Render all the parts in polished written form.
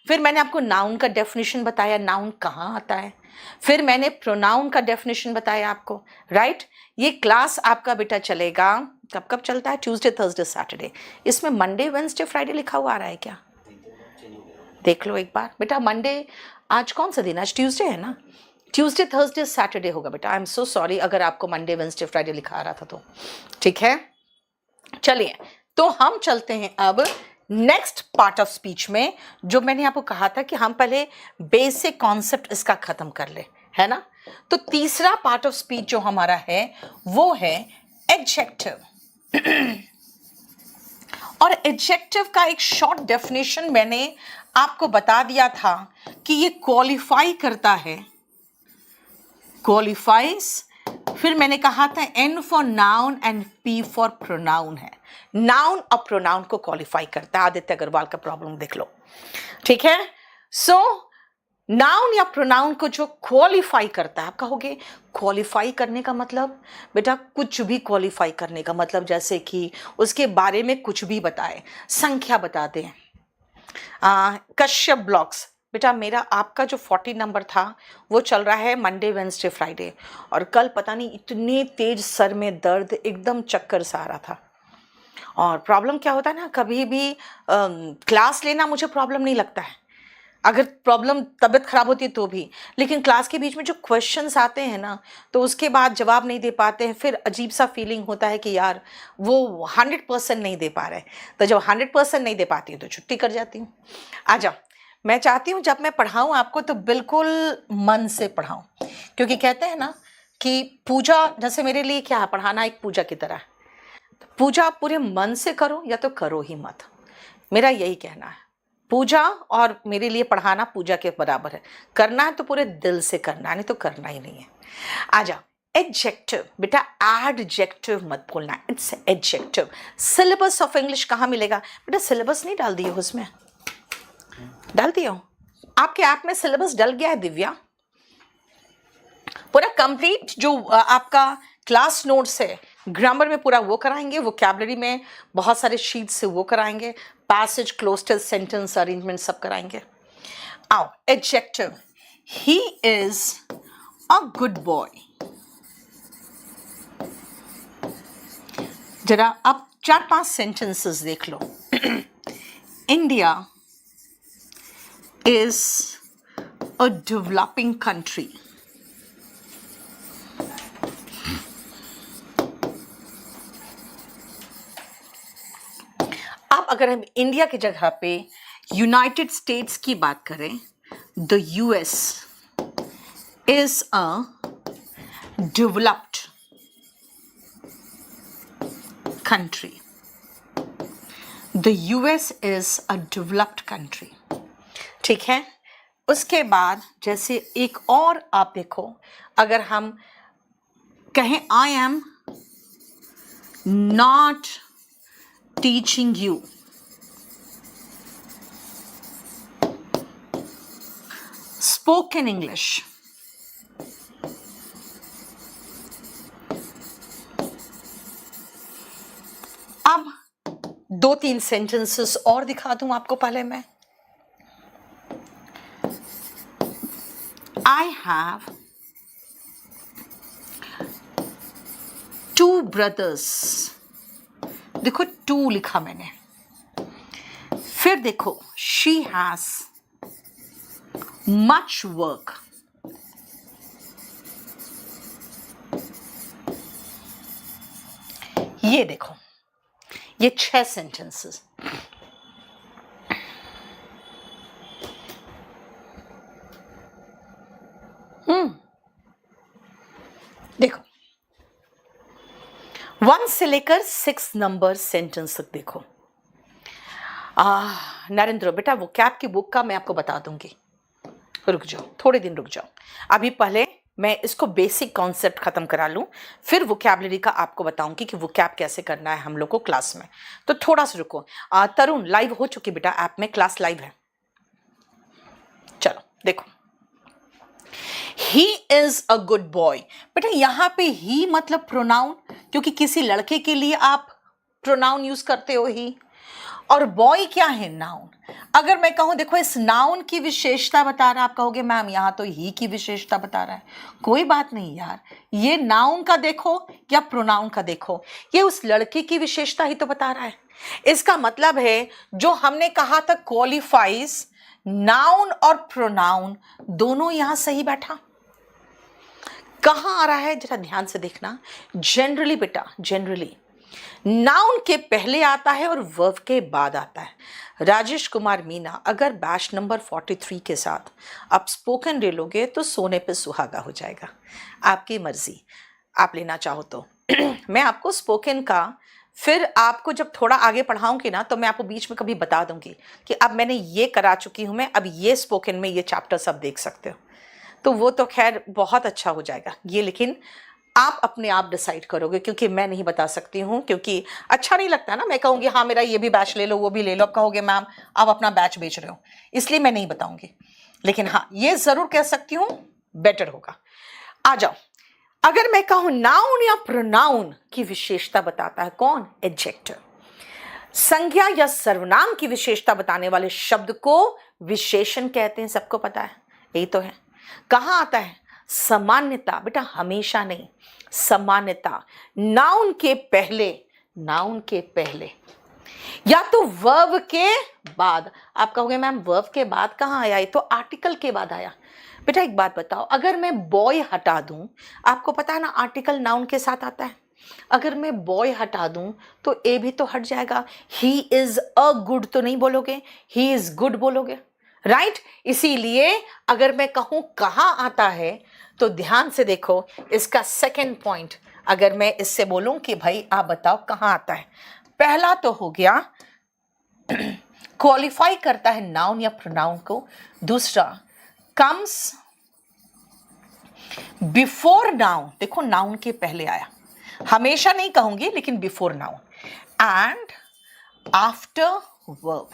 फिर मैंने आपको नाउन का डेफिनेशन बताया, नाउन कहाँ आता है, फिर मैंने प्रोनाउन का डेफिनेशन बताया आपको, राइट। ये क्लास आपका बेटा चलेगा, कब कब चलता है, ट्यूसडे थर्सडे सैटरडे। इसमें मंडे वेंसडे फ्राइडे लिखा हुआ आ रहा है क्या, देख लो एक बार बेटा। मंडे, आज कौन सा दिन, आज ट्यूसडे है ना, ट्यूसडे थर्सडे सैटरडे होगा बेटा। आई एम सो सॉरी अगर आपको मंडे वेंसडे फ्राइडे लिखा आ रहा था तो, ठीक है। चलिए, तो हम चलते हैं अब नेक्स्ट पार्ट ऑफ स्पीच में, जो मैंने आपको कहा था कि हम पहले बेसिक कॉन्सेप्ट इसका खत्म कर ले, है ना। तो तीसरा पार्ट ऑफ स्पीच जो हमारा है वो है एडजेक्टिव। और एडजेक्टिव का एक शॉर्ट डेफिनेशन मैंने आपको बता दिया था कि ये क्वालिफाई करता है, क्वालिफाइज। फिर मैंने कहा था N for noun and P for pronoun है, नाउन और प्रोनाउन को क्वालिफाई करता है। आदित्य अग्रवाल का प्रॉब्लम देख लो, ठीक है। सो नाउन या प्रोनाउन को जो क्वालिफाई करता है, आप कहोगे क्वालिफाई करने का मतलब, बेटा कुछ भी क्वालिफाई करने का मतलब, जैसे कि उसके बारे में कुछ भी बताए, संख्या बता दें। कश्यप ब्लॉग्स, बेटा मेरा आपका जो 40 नंबर था वो चल रहा है मंडे वेंसडे फ्राइडे, और कल पता नहीं इतने तेज सर में दर्द, एकदम चक्कर सा आ रहा था। और प्रॉब्लम क्या होता है ना, कभी भी क्लास लेना मुझे प्रॉब्लम नहीं लगता है, अगर प्रॉब्लम तबीयत खराब होती है तो भी, लेकिन क्लास के बीच में जो क्वेश्चंस आते हैं ना, तो उसके बाद जवाब नहीं दे पाते हैं, फिर अजीब सा फीलिंग होता है कि यार वो 100% नहीं दे पा रहे। तो जब 100% नहीं दे पाती हूँ तो छुट्टी कर जाती हूँ। आ जाओ, मैं चाहती हूँ जब मैं पढ़ाऊँ आपको तो बिल्कुल मन से पढ़ाऊँ, क्योंकि कहते हैं ना कि पूजा, जैसे मेरे लिए क्या है, पढ़ाना एक पूजा की तरह है। तो पूजा आप पूरे मन से करो या तो करो ही मत, मेरा यही कहना है। पूजा और मेरे लिए पढ़ाना पूजा के बराबर है, करना है तो पूरे दिल से करना है, नहीं तो करना ही नहीं है। आ जाओ, एडजेक्टिव, बेटा एडजेक्टिव मत बोलना, it's adjective. Syllabus of English कहाँ मिलेगा बेटा, सिलेबस नहीं डाल दिए हो उसमें, डाल दिए हो, आपके ऐप में सिलेबस डल गया है दिव्या, पूरा कंप्लीट जो आपका क्लास नोट्स है, ग्रामर में पूरा वो कराएंगे, वोकैबुलरी में बहुत सारे शीट्स से वो कराएंगे, पैसेज क्लोजर सेंटेंस अरेंजमेंट सब कराएंगे। आओ, adjective, he is a good boy. जरा अब 4-5 सेंटेंसेस देख लो। India is a developing country. अब अगर हम इंडिया की जगह पे यूनाइटेड स्टेट्स की बात करें, the US is a developed country. The US is a developed country, ठीक है। उसके बाद जैसे एक और आप देखो, अगर हम कहें I am not teaching you, spoken English, अब 2-3 सेंटेंसेस और दिखा दूं आपको पहले मैं। I have 2 brothers, देखो 2 लिखा मैंने, फिर देखो she has much work, ये देखो, ये 6 सेंटेंसेस। देखो 1 से लेकर 6 नंबर सेंटेंस तक देखो। नरेंद्र बेटा वो कैप की बुक का मैं आपको बता दूंगी, रुक जाओ, थोड़े दिन रुक जाओ, अभी पहले मैं इसको बेसिक कॉन्सेप्ट खत्म करा लूं, फिर वोकैबुलरी का आपको बताऊंगी कि वोकैब कैसे करना है हम लोग को क्लास में। तो थोड़ा सा रुको। तरुण लाइव हो चुकी बेटा, ऐप में क्लास लाइव है। चलो देखो, ही इज अ गुड बॉय, बेटा यहां पे ही मतलब प्रोनाउन, क्योंकि किसी लड़के के लिए आप प्रोनाउन यूज करते हो ही, और बॉय क्या है? नाउन। अगर मैं कहूं देखो इस नाउन की विशेषता बता रहा है, आप कहोगे मैम यहां तो ही की विशेषता बता रहा है। कोई बात नहीं यार, ये नाउन का देखो या प्रोनाउन का देखो, ये उस लड़के की विशेषता ही तो बता रहा है। इसका मतलब है जो हमने कहा था क्वालिफाइज, नाउन और प्रोनाउन दोनों यहां सही बैठा। कहां आ रहा है जरा ध्यान से देखना। जनरली बेटा, जनरली नाउन के पहले आता है और वर्ब के बाद आता है। राजेश कुमार मीना, अगर बैच नंबर 43 के साथ आप स्पोकन ले लोगे तो सोने पे सुहागा हो जाएगा। आपकी मर्जी, आप लेना चाहो तो। मैं आपको स्पोकन का फिर आपको जब थोड़ा आगे पढ़ाऊंगी ना तो मैं आपको बीच में कभी बता दूंगी कि अब मैंने ये करा चुकी हूं मैं, अब ये स्पोकन में ये चैप्टर सब देख सकते हो, तो वो तो खैर बहुत अच्छा हो जाएगा ये। लेकिन आप अपने आप डिसाइड करोगे क्योंकि मैं नहीं बता सकती हूँ, क्योंकि अच्छा नहीं लगता ना मैं कहूँगी हाँ मेरा ये भी बैच ले लो वो भी ले लो, आप कहोगे मैम आप अपना बैच बेच रहे हो, इसलिए मैं नहीं बताऊंगी। लेकिन हाँ ये जरूर कह सकती हूँ बेटर होगा। आ जाओ, अगर मैं कहूँ नाउन या प्रोनाउन की विशेषता बताता है कौन? एडजेक्टिव। संज्ञा या सर्वनाम की विशेषता बताने वाले शब्द को विशेषण कहते हैं, सबको पता है, यही तो है। कहाँ आता है? सामान्यता बेटा, हमेशा नहीं, सामान्यता नाउन के पहले, नाउन के पहले या तो वर्ब के बाद। आप कहोगे मैम वर्ब के बाद कहाँ आया? ये तो आर्टिकल के बाद आया। बेटा एक बात बताओ, अगर मैं बॉय हटा दूं, आपको पता है ना आर्टिकल नाउन के साथ आता है, अगर मैं बॉय हटा दूं तो ए भी तो हट जाएगा। ही इज अ गुड तो नहीं बोलोगे, ही इज गुड बोलोगे, राइट? इसीलिए अगर मैं कहूं कहां आता है तो ध्यान से देखो इसका सेकंड पॉइंट। अगर मैं इससे बोलूं कि भाई आप बताओ कहां आता है, पहला तो हो गया क्वालिफाई करता है नाउन या प्रोनाउन को। दूसरा कम्स बिफोर नाउन, देखो नाउन के पहले आया, हमेशा नहीं कहूंगी लेकिन before noun, and after verb,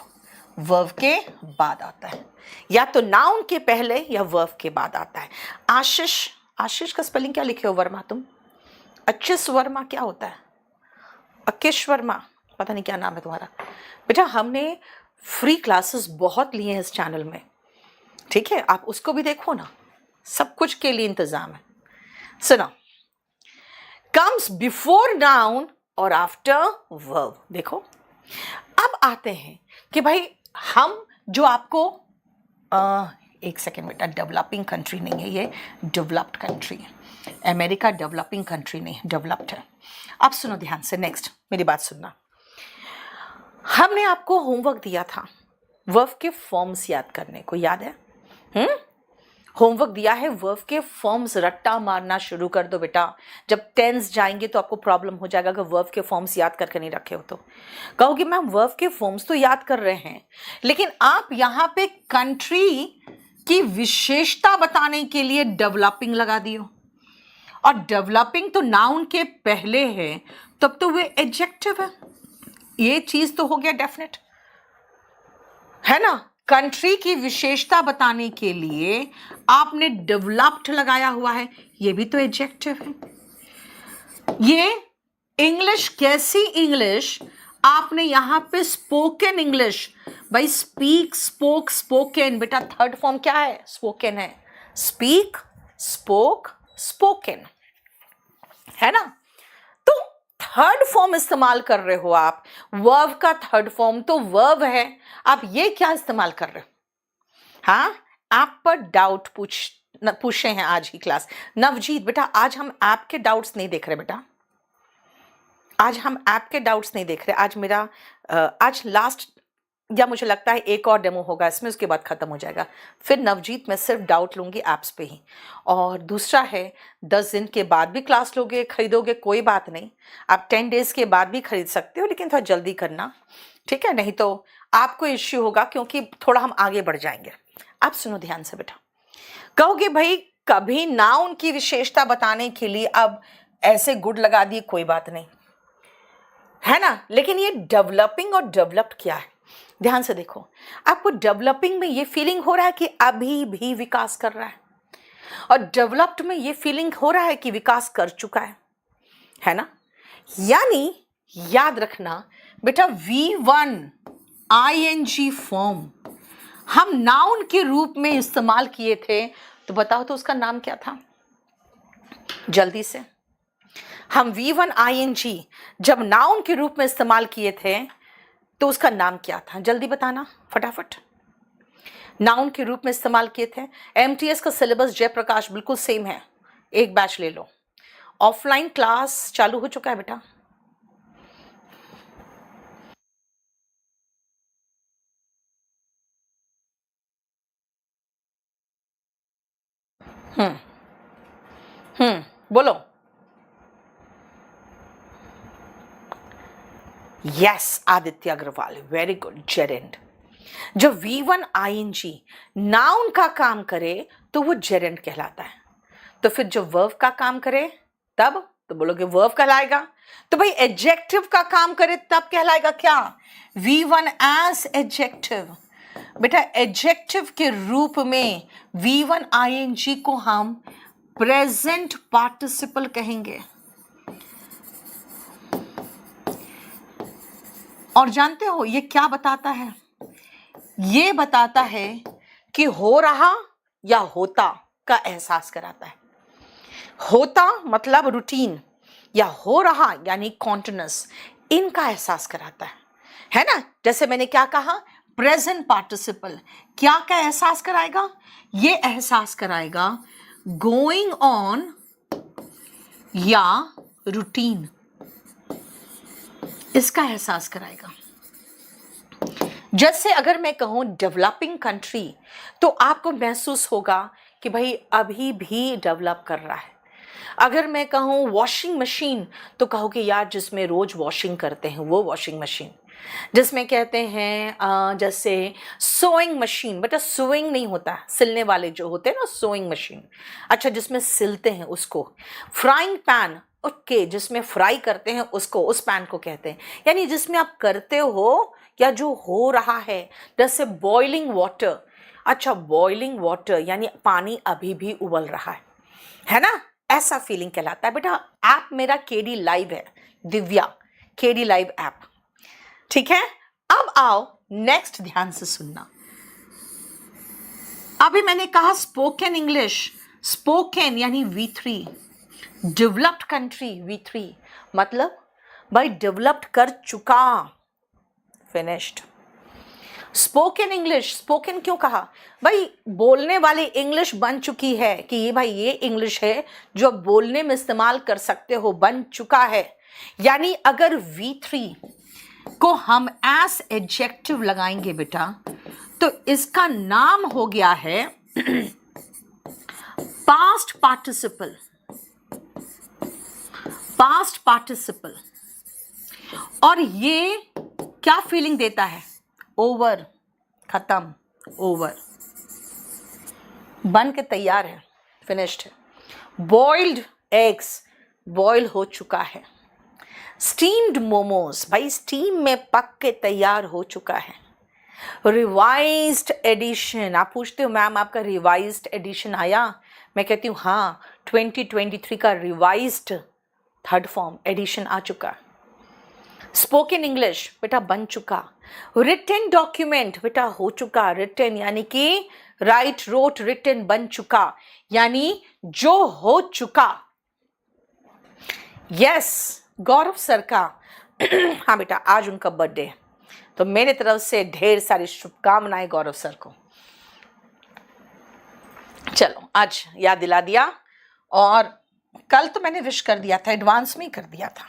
verb के बाद आता है, या तो नाउन के पहले या वर्ब के बाद आता है। आशीष, आशीष का स्पेलिंग क्या लिखे हो वर्मा तुम? अचिस वर्मा क्या होता है? अकिश वर्मा, पता नहीं क्या नाम है तुम्हारा। बेटा हमने फ्री क्लासेस बहुत लिए हैं इस चैनल में, ठीक है, आप उसको भी देखो ना, सब कुछ के लिए इंतजाम है। सुनो, कम्स बिफोर नाउन और आफ्टर वर्ब। देखो अब आते हैं कि भाई हम जो आपको एक सेकेंड बेटा, डेवलपिंग कंट्री नहीं है ये, डेवलप्ड कंट्री है। अमेरिका डेवलपिंग कंट्री नहीं, डेवलप्ड है। अब सुनो ध्यान से, नेक्स्ट मेरी बात सुनना। हमने आपको होमवर्क दिया था वर्ब के फॉर्म्स याद करने को, याद है? होमवर्क दिया है वर्ब के फॉर्म्स, रट्टा मारना शुरू कर दो बेटा। जब टेंस जाएंगे तो आपको प्रॉब्लम हो जाएगा अगर वर्ब के फॉर्म्स याद करके नहीं रखे हो तो। कहोगे मैम वर्ब के फॉर्म्स तो याद कर रहे हैं लेकिन आप यहाँ पे कंट्री की विशेषता बताने के लिए डेवलपिंग लगा दियो, और डेवलपिंग तो नाउन के पहले है, तब तो वे एडजेक्टिव है। ये चीज तो हो गया डेफिनेट, है ना? कंट्री की विशेषता बताने के लिए आपने डेवलप्ड लगाया हुआ है, ये भी तो एडजेक्टिव है। ये इंग्लिश, कैसी इंग्लिश? आपने यहां पे स्पोकन इंग्लिश, भाई स्पीक, स्पोक, स्पोकन, बेटा थर्ड फॉर्म क्या है? स्पोकन है। स्पीक, स्पोक, स्पोकन, है ना? तो थर्ड फॉर्म इस्तेमाल कर रहे हो आप, वर्ब का थर्ड फॉर्म तो वर्ब है, आप ये क्या इस्तेमाल कर रहे हो? हाँ, आप पर डाउट पूछे हैं आज की क्लास। नवजीत बेटा आज हम ऐप के डाउट्स नहीं देख रहे बेटा, आज हम ऐप के डाउट्स नहीं देख रहे। आज मेरा आज लास्ट, या मुझे लगता है एक और डेमो होगा इसमें, उसके बाद खत्म हो जाएगा। फिर नवजीत मैं सिर्फ डाउट लूंगी ऐप्स पे ही। और दूसरा है 10 दिन के बाद भी क्लास लोगे, खरीदोगे, कोई बात नहीं, आप 10 डेज के बाद भी खरीद सकते हो, लेकिन थोड़ा जल्दी करना, ठीक है? नहीं तो आपको इश्यू होगा क्योंकि थोड़ा हम आगे बढ़ जाएंगे। आप सुनो ध्यान से बेटा, कहोगे भाई कभी नाउन की विशेषता बताने के लिए अब ऐसे गुड लगा दिए, कोई बात नहीं, है ना? लेकिन ये डेवलपिंग और डेवलप्ड क्या है? ध्यान से देखो, आपको डेवलपिंग में ये फीलिंग हो रहा है कि अभी भी विकास कर रहा है, और डेवलप्ड में ये फीलिंग हो रहा है कि विकास कर चुका है ना? यानी याद रखना बेटा V1 आईएनजी फॉर्म हम नाउन के रूप में इस्तेमाल किए थे, तो बताओ तो उसका नाम क्या था? जल्दी से। हम V1 ING जब नाउन के रूप में इस्तेमाल किए थे तो उसका नाम क्या था? जल्दी बताना फटाफट। नाउन के रूप में इस्तेमाल किए थे। MTS का सिलेबस जयप्रकाश बिल्कुल सेम है, एक बैच ले लो। ऑफलाइन क्लास चालू हो चुका है बेटा। बोलो। Yes Aditya Agarwal, very good, gerund. जब V1 ING नाउन का काम करे तो वो जेरेंड कहलाता है। तो फिर जब वर्ब का काम करे तब तो बोलोगे वर्ब कहलाएगा। तो भाई एडजेक्टिव का काम करे तब कहलाएगा क्या? V1 as adjective. बेटा एडजेक्टिव के रूप में V1 ING को हम प्रेजेंट पार्टिसिपल कहेंगे। और जानते हो ये क्या बताता है? ये बताता है कि हो रहा या होता का एहसास कराता है। होता मतलब रूटीन, या हो रहा यानी कॉन्टिन्यूस, इनका एहसास कराता है ना? जैसे मैंने क्या कहा, प्रेजेंट पार्टिसिपल क्या का एहसास कराएगा? ये एहसास कराएगा गोइंग ऑन या रूटीन, इसका एहसास कराएगा। जैसे अगर मैं कहूं डेवलपिंग कंट्री, तो आपको महसूस होगा कि भाई अभी भी डेवलप कर रहा है। अगर मैं कहूं वॉशिंग मशीन, तो कहोगे यार जिसमें रोज वॉशिंग करते हैं वो वॉशिंग मशीन। जिसमें कहते हैं जैसे सोइंग मशीन, बेटा सोइंग नहीं होता, सिलने वाले जो होते हैं ना सोइंग मशीन, अच्छा जिसमें सिलते हैं उसको। फ्राइंग पैन, ओके, जिसमें फ्राई करते हैं उसको, उस पैन को कहते हैं। यानी जिसमें आप करते हो या जो हो रहा है। जैसे बॉइलिंग वाटर, अच्छा बॉइलिंग वाटर यानी पानी अभी भी उबल रहा है ना? ऐसा फीलिंग कहलाता है। बेटा ऐप मेरा केडी लाइव है, दिव्या केडी लाइव ऐप, ठीक है? अब आओ नेक्स्ट, ध्यान से सुनना। अभी मैंने कहा स्पोकन इंग्लिश, स्पोकन यानी V3, डेवलप्ड कंट्री V3 मतलब भाई डेवलप्ड कर चुका, फिनिश्ड। स्पोकन इंग्लिश, स्पोकन क्यों कहा? भाई बोलने वाली इंग्लिश बन चुकी है, कि ये भाई ये इंग्लिश है जो बोलने में इस्तेमाल कर सकते हो, बन चुका है। यानी अगर V3 को हम एज एडजेक्टिव लगाएंगे बेटा, तो इसका नाम हो गया है पास्ट पार्टिसिपल। पास्ट पार्टिसिपल, और ये क्या फीलिंग देता है? ओवर, खत्म, ओवर, बन के तैयार है, फिनिश्ड है। बॉइल्ड एग्स, बॉयल हो चुका है। स्टीम्ड मोमोज, भाई स्टीम में पक के तैयार हो चुका है। रिवाइज्ड एडिशन, आप पूछते हो मैम आपका रिवाइज्ड एडिशन आया? मैं कहती हूँ हाँ, 2023 का रिवाइज्ड थर्ड फॉर्म एडिशन आ चुका। स्पोकन इंग्लिश बेटा बन चुका। रिटन डॉक्यूमेंट बेटा हो चुका, रिटन यानी कि राइट, रोट, रिटन, बन चुका यानी जो हो चुका। यस, गौरव सर का हाँ बेटा आज उनका बर्थडे है, तो मेरे तरफ से ढेर सारी शुभकामनाएं गौरव सर को। चलो आज याद दिला दिया, और कल तो मैंने विश कर दिया था, एडवांस में ही कर दिया था।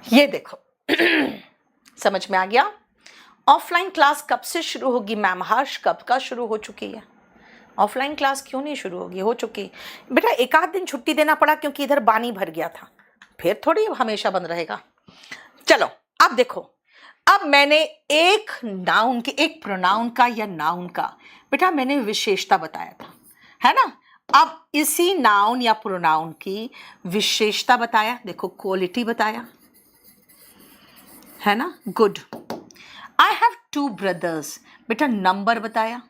ये देखो समझ में आ गया? ऑफलाइन क्लास कब से शुरू होगी मैम? हर्ष कब का शुरू हो चुकी है? ऑफलाइन क्लास क्यों नहीं शुरू होगी? हो चुकी बेटा, एक आध दिन छुट्टी देना पड़ा क्योंकि इधर पानी भर गया था, फिर थोड़ी हमेशा बंद रहेगा। चलो अब देखो, अब मैंने एक नाउन के, एक प्रोनाउन का या नाउन का बेटा मैंने विशेषता बताया था, है ना? अब इसी नाउन या प्रोनाउन की विशेषता बताया, देखो क्वालिटी बताया, है ना? गुड। आई हैव 2 ब्रदर्स, बेटा नंबर बताया।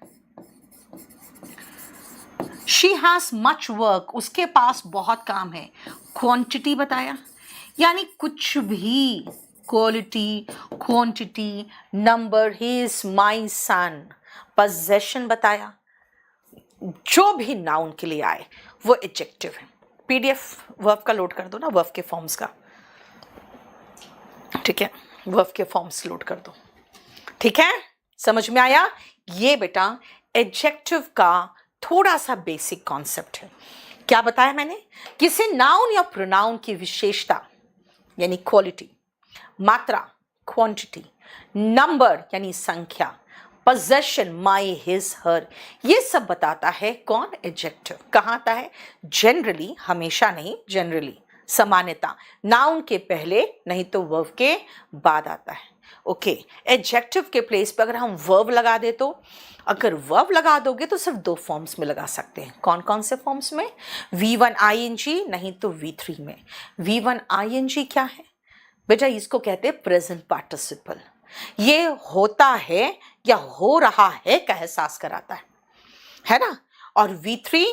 शी हैज मच वर्क, उसके पास बहुत काम है, क्वांटिटी बताया। यानी कुछ भी, quality, quantity, number, he is my son, possession बताया, जो भी नाउन के लिए आए वो एडजेक्टिव है। पीडीएफ वर्ब का लोड कर दो ना, वर्ब के फॉर्म्स का, ठीक है, वर्ब के फॉर्म्स लोड कर दो, ठीक है, समझ में आया? ये बेटा एडजेक्टिव का थोड़ा सा बेसिक कॉन्सेप्ट है। क्या बताया मैंने? किसी नाउन या प्रोनाउन की विशेषता यानी क्वालिटी, मात्रा क्वांटिटी, नंबर यानी संख्या, पोजेशन माई हिज हर, ये सब बताता है कौन? एडजेक्टिव। कहाँ आता है? जनरली, हमेशा नहीं, जनरली, सामान्यता नाउन के पहले नहीं तो वर्ब के बाद आता है। ओके, एडजेक्टिव के प्लेस पर अगर हम वर्ब लगा दे तो, अगर वर्ब लगा दोगे तो सिर्फ 2 फॉर्म्स में लगा सकते हैं। कौन कौन से फॉर्म्स में? V1 ING नहीं तो V3 में। V1 ING क्या है बेटा? इसको कहते हैं प्रेजेंट पार्टिसिपल। ये होता है या हो रहा है का एहसास कराता है ना? और V3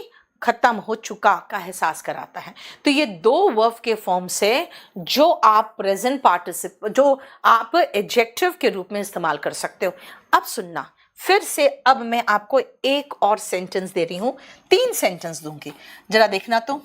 खत्म हो चुका का एहसास कराता है। तो ये 2 वर्ब के फॉर्म से जो आप प्रेजेंट पार्टिसिपल, जो आप एडजेक्टिव के रूप में इस्तेमाल कर सकते हो। अब सुनना फिर से, अब मैं आपको एक और सेंटेंस दे रही हूं, 3 सेंटेंस दूंगी, जरा देखना तो।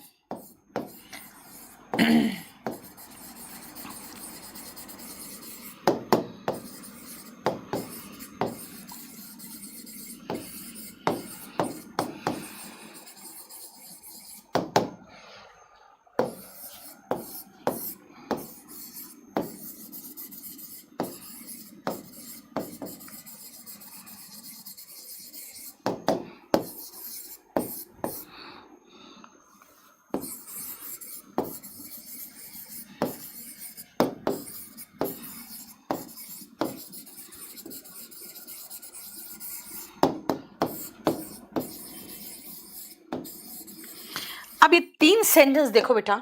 अब ये 3 सेंटेंस देखो बेटा,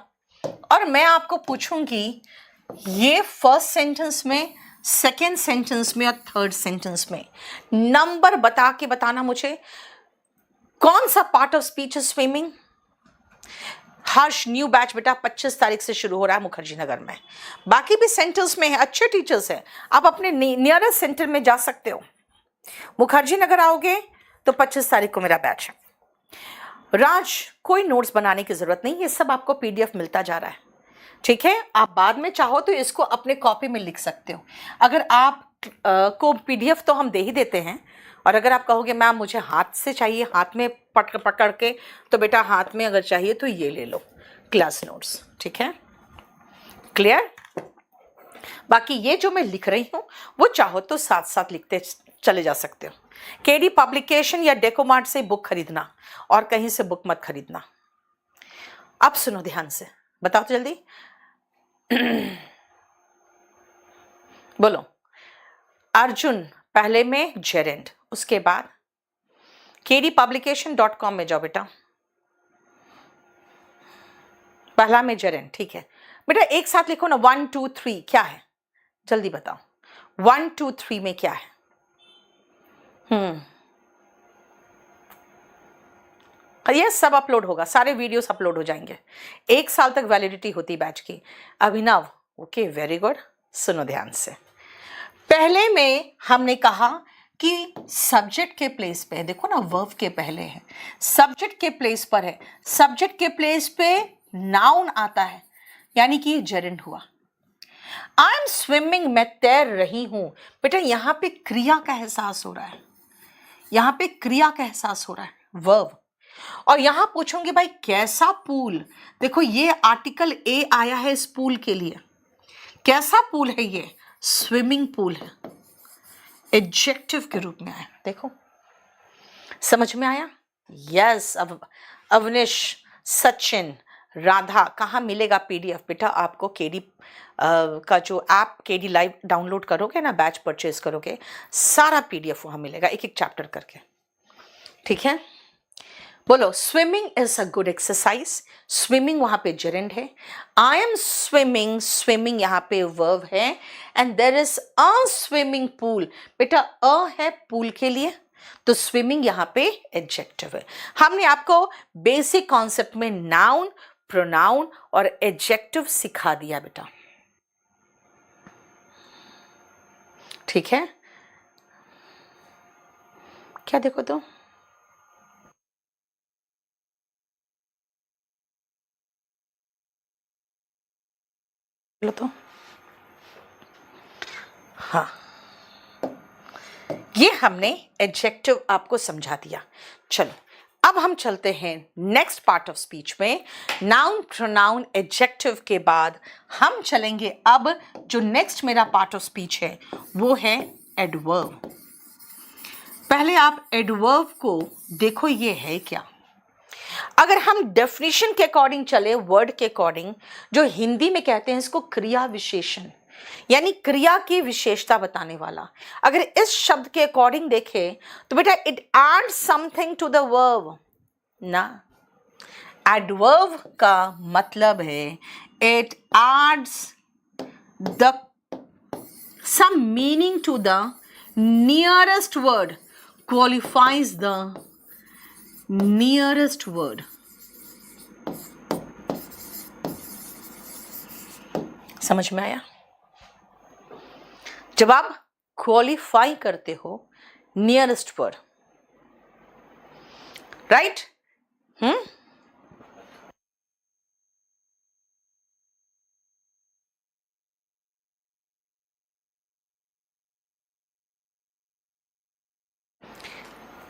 और मैं आपको पूछूंगी ये फर्स्ट सेंटेंस में, सेकेंड सेंटेंस में और थर्ड सेंटेंस में नंबर बता के बताना मुझे, कौन सा पार्ट ऑफ स्पीच है स्विमिंग? हर्ष न्यू बैच बेटा 25 तारीख से शुरू हो रहा है मुखर्जी नगर में। बाकी भी सेंटर्स में है, अच्छे टीचर्स हैं, आप अपने नियरेस्ट सेंटर में जा सकते हो। मुखर्जी नगर आओगे तो 25 तारीख को मेरा बैच है। राज, कोई नोट्स बनाने की जरूरत नहीं, ये सब आपको पीडीएफ मिलता जा रहा है, ठीक है? आप बाद में चाहो तो इसको अपने कॉपी में लिख सकते हो। अगर आप को पीडीएफ तो हम दे ही देते हैं, और अगर आप कहोगे मैम मुझे हाथ से चाहिए, हाथ में पकड़ के, तो बेटा हाथ में अगर चाहिए तो ये ले लो, क्लास नोट्स, ठीक है? क्लियर? बाकी ये जो मैं लिख रही हूँ वो चाहो तो साथ साथ लिखते चले जा सकते हो। केडी पब्लिकेशन या डेकोमार्ट से बुक खरीदना और कहीं से बुक मत खरीदना। अब सुनो ध्यान से, बताओ तो जल्दी। बोलो। अर्जुन पहले में जेरेंट, उसके बाद kdpublication.com में जाओ बेटा, पहला में जेरेंट, ठीक है बेटा? एक साथ लिखो ना, 1 2 3 क्या है? जल्दी बताओ, 1 2 3 में क्या है? ये सब अपलोड होगा, सारे वीडियोस अपलोड हो जाएंगे। 1 साल तक वैलिडिटी होती बैच की। अभिनव, ओके वेरी गुड, सुनो ध्यान से। पहले में हमने कहा कि सब्जेक्ट के प्लेस पे, देखो ना वर्ब के पहले है, सब्जेक्ट के प्लेस पर है, सब्जेक्ट के प्लेस पे नाउन आता है, यानी कि ये जेरेंट हुआ। आई एम स्विमिंग, मैं तैर रही हूं। बेटा यहां पे क्रिया का एहसास हो रहा है, यहां पे क्रिया का एहसास हो रहा है, वर्ब। और यहां पूछूंगी भाई कैसा पूल? देखो ये आर्टिकल ए आया है इस पूल के लिए। कैसा पूल है ये? स्विमिंग पूल है, एडजेक्टिव के रूप में आया। देखो समझ में आया? यस। अब अवनिश, सचिन, राधा, कहाँ मिलेगा पीडीएफ? बेटा आपको केडी का जो ऐप केडी लाइव डाउनलोड करोगे ना, बैच परचेज करोगे, सारा पीडीएफ वहां मिलेगा, एक एक चैप्टर करके, ठीक है? बोलो, swimming is a good exercise. Swimming वहां पे जेरेंट है। आई एम स्विमिंग, स्विमिंग यहाँ पे वर्ब है। And there is a swimming pool, बेटा अ है पूल के लिए, तो स्विमिंग यहाँ पे एडजेक्टिव है। हमने आपको बेसिक कॉन्सेप्ट में नाउन, प्रोनाउन और एडजेक्टिव सिखा दिया बेटा, ठीक है। क्या देखो तो, बोलो तो, हाँ, ये हमने एडजेक्टिव आपको समझा दिया। चलो अब हम चलते हैं नेक्स्ट पार्ट ऑफ स्पीच में। नाउन, प्रोनाउन, एडजेक्टिव के बाद हम चलेंगे अब जो नेक्स्ट मेरा पार्ट ऑफ स्पीच है वो है एडवर्ब। पहले आप एडवर्ब को देखो, ये है क्या। अगर हम डेफिनेशन के अकॉर्डिंग चले, वर्ड के अकॉर्डिंग, जो हिंदी में कहते हैं इसको क्रिया विशेषण, यानी क्रिया की विशेषता बताने वाला। अगर इस शब्द के अकॉर्डिंग देखें तो बेटा it adds something to the verb ना। एडवर्ब का मतलब है it adds the some meaning to the nearest word, qualifies the nearest word. समझ में आया? जब आप क्वालिफाई करते हो नियरेस्ट वर्ड, राइट?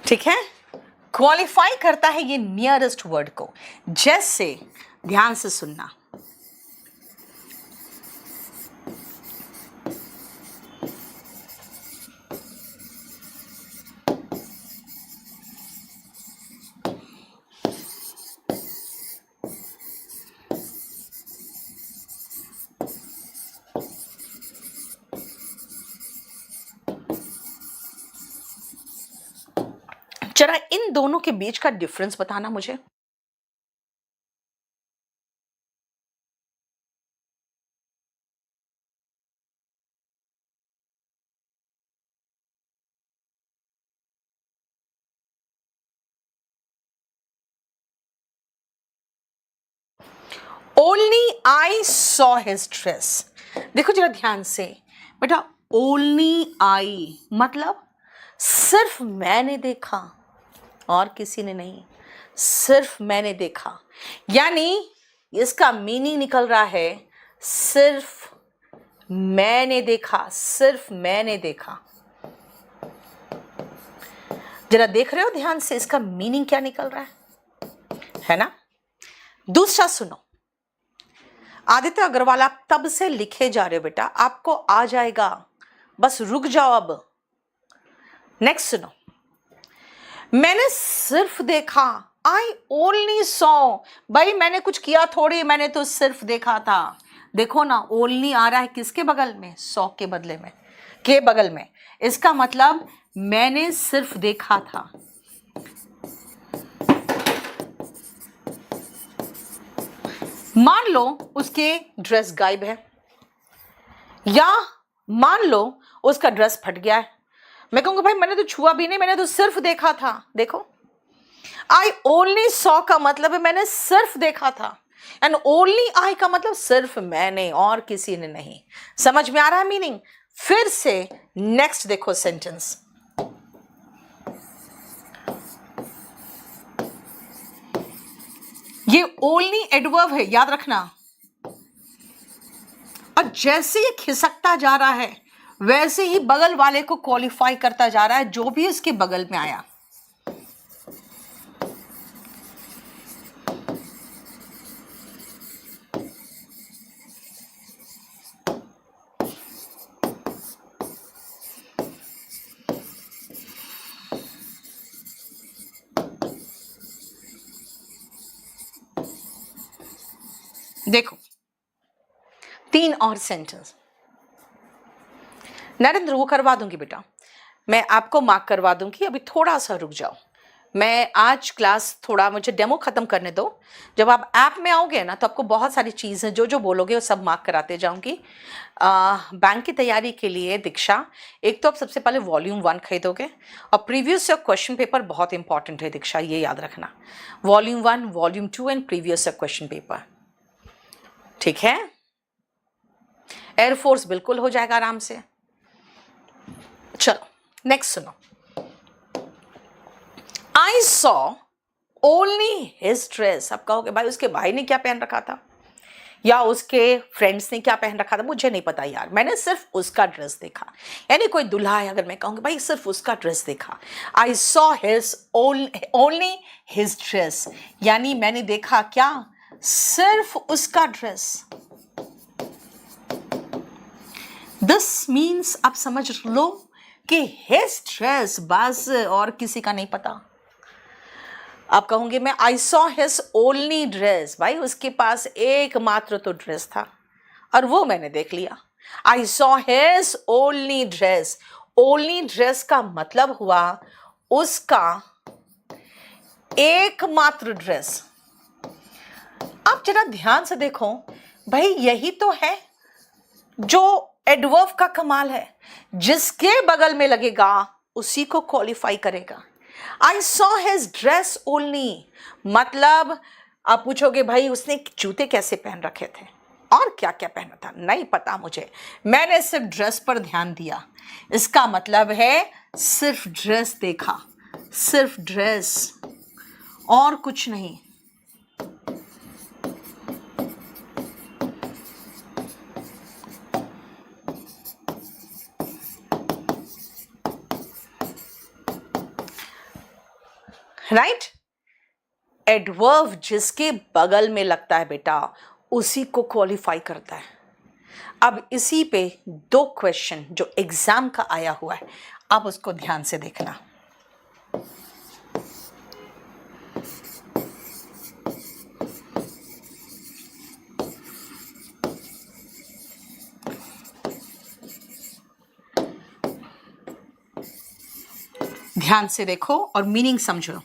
ठीक है, क्वालिफाई करता है ये नियरेस्ट वर्ड को। जैसे ध्यान से सुनना, जरा इन दोनों के बीच का डिफरेंस बताना मुझे। Only I saw his dress। देखो जरा ध्यान से बेटा, only I मतलब सिर्फ मैंने देखा और किसी ने नहीं, सिर्फ मैंने देखा। यानी इसका मीनिंग निकल रहा है सिर्फ मैंने देखा, सिर्फ मैंने देखा। जरा देख रहे हो ध्यान से इसका मीनिंग क्या निकल रहा है ना। दूसरा सुनो, आदित्य अग्रवाल आप तब से लिखे जा रहे हो बेटा, आपको आ जाएगा, बस रुक जाओ अब। नेक्स्ट सुनो, मैंने सिर्फ देखा, आई ओनली सॉ। भाई मैंने कुछ किया थोड़ी, मैंने तो सिर्फ देखा था। देखो ना, ओनली आ रहा है किसके बगल में? सॉ के बदले में, के बगल में। इसका मतलब मैंने सिर्फ देखा था। मान लो उसके ड्रेस गायब है, या मान लो उसका ड्रेस फट गया है, मैं कहूंगा भाई मैंने तो छुआ भी नहीं, मैंने तो सिर्फ देखा था। देखो, आई ओनली सॉ का मतलब है मैंने सिर्फ देखा था, एंड ओनली आई का मतलब सिर्फ मैंने और किसी ने नहीं। समझ में आ रहा है मीनिंग? फिर से नेक्स्ट देखो सेंटेंस, ये ओनली एडवर्ब है, याद रखना। और जैसे ये खिसकता जा रहा है वैसे ही बगल वाले को क्वालिफाई करता जा रहा है, जो भी उसके बगल में आया। देखो 3 और सेंटेंस। नरेंद्र वो करवा दूंगी बेटा, मैं आपको मार्क करवा दूंगी, अभी थोड़ा सा रुक जाओ। मैं आज क्लास थोड़ा मुझे डेमो खत्म करने दो। जब आप ऐप में आओगे ना तो आपको बहुत सारी चीज़ें जो जो बोलोगे वो सब मार्क कराते जाऊंगी। बैंक की तैयारी के लिए दीक्षा, एक तो आप सबसे पहले वॉल्यूम 1 खरीदोगे और प्रीवियस ईयर क्वेश्चन पेपर बहुत इंपॉर्टेंट है दीक्षा, ये याद रखना। Volume 1, volume 2 and previous year question paper, ठीक है। एयरफोर्स बिल्कुल हो जाएगा आराम से। चलो नेक्स्ट सुनो। I saw only his dress। अब कहोगे भाई उसके भाई ने क्या पहन रखा था या उसके फ्रेंड्स ने क्या पहन रखा था, मुझे नहीं पता यार, मैंने सिर्फ उसका ड्रेस देखा। यानी कोई दूल्हा है, अगर मैं कहूँगी भाई सिर्फ उसका ड्रेस देखा, I saw his only his dress, यानी मैंने देखा क्या, सिर्फ उसका ड्रेस। दिस मीन्स आप समझ लो कि his dress बस और किसी का नहीं पता। आप कहोगे मैं I saw his only dress, भाई उसके पास एकमात्र तो ड्रेस था और वो मैंने देख लिया। I saw his only dress, only dress का मतलब हुआ उसका एकमात्र ड्रेस। आप जरा ध्यान से देखो भाई, यही तो है जो एडवर्ब का कमाल है, जिसके बगल में लगेगा उसी को क्वालिफाई करेगा। I saw his dress only, मतलब आप पूछोगे भाई उसने जूते कैसे पहन रखे थे और क्या क्या पहना था, नहीं पता मुझे, मैंने सिर्फ ड्रेस पर ध्यान दिया। इसका मतलब है सिर्फ ड्रेस देखा, सिर्फ ड्रेस और कुछ नहीं। राइट, एडवर्ब जिसके बगल में लगता है बेटा उसी को क्वालिफाई करता है। अब इसी पे 2 क्वेश्चन जो एग्जाम का आया हुआ है, आप उसको ध्यान से देखना। ध्यान से देखो और मीनिंग समझो।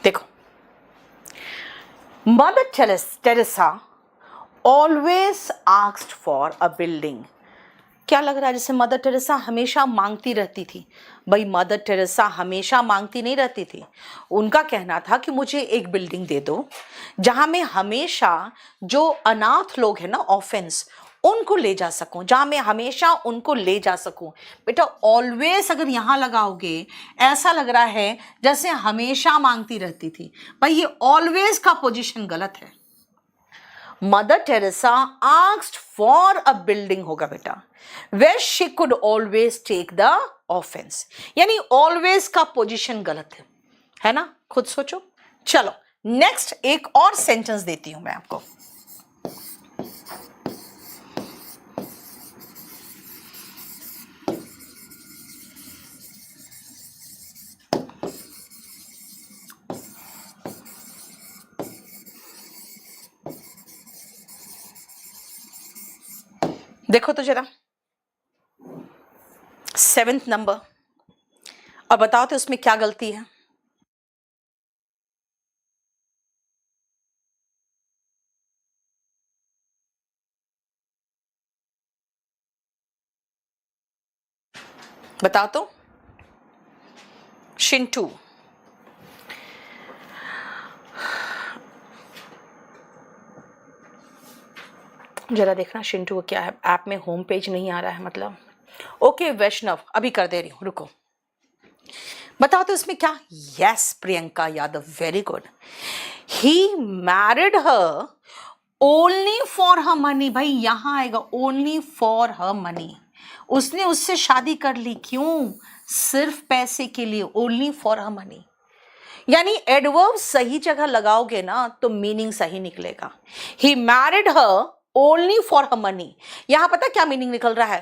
देखो, mother Teresa always asked for a building. क्या लग रहा है जैसे मदर टेरेसा हमेशा मांगती रहती थी? भाई मदर टेरेसा हमेशा मांगती नहीं रहती थी। उनका कहना था कि मुझे एक बिल्डिंग दे दो जहां मैं हमेशा जो अनाथ लोग हैं ना, ऑर्फेन्स, उनको ले जा सकूं, जहां मैं हमेशा उनको ले जा सकूं। बेटा ऑलवेज अगर यहां लगाओगे ऐसा लग रहा है जैसे हमेशा मांगती रहती थी। भाई ये ऑलवेज का पोजीशन गलत है। Mother Teresa asked for a building होगा बेटा, where she could always take the offense, यानी ऑलवेज का पोजीशन गलत है ना, खुद सोचो। चलो नेक्स्ट एक और सेंटेंस देती हूं मैं आपको। देखो तो जरा 7th नंबर और बताओ तो उसमें क्या गलती है। बताओ तो शिंटू, जरा देखना शिंटू को क्या है, ऐप में होम पेज नहीं आ रहा है मतलब। ओके वैष्णव, अभी कर दे रही हूँ, रुको। बताओ तो इसमें क्या? Yes Priyanka Yadav, very good. He married her only for her money. भाई यहां आएगा ओनली फॉर हर मनी। उसने उससे शादी कर ली, क्यों? सिर्फ पैसे के लिए, ओनली फॉर हर मनी। यानी एडवर्ब सही जगह लगाओगे ना तो मीनिंग सही निकलेगा। He married her only for her money. यहां पता क्या मीनिंग निकल रहा है?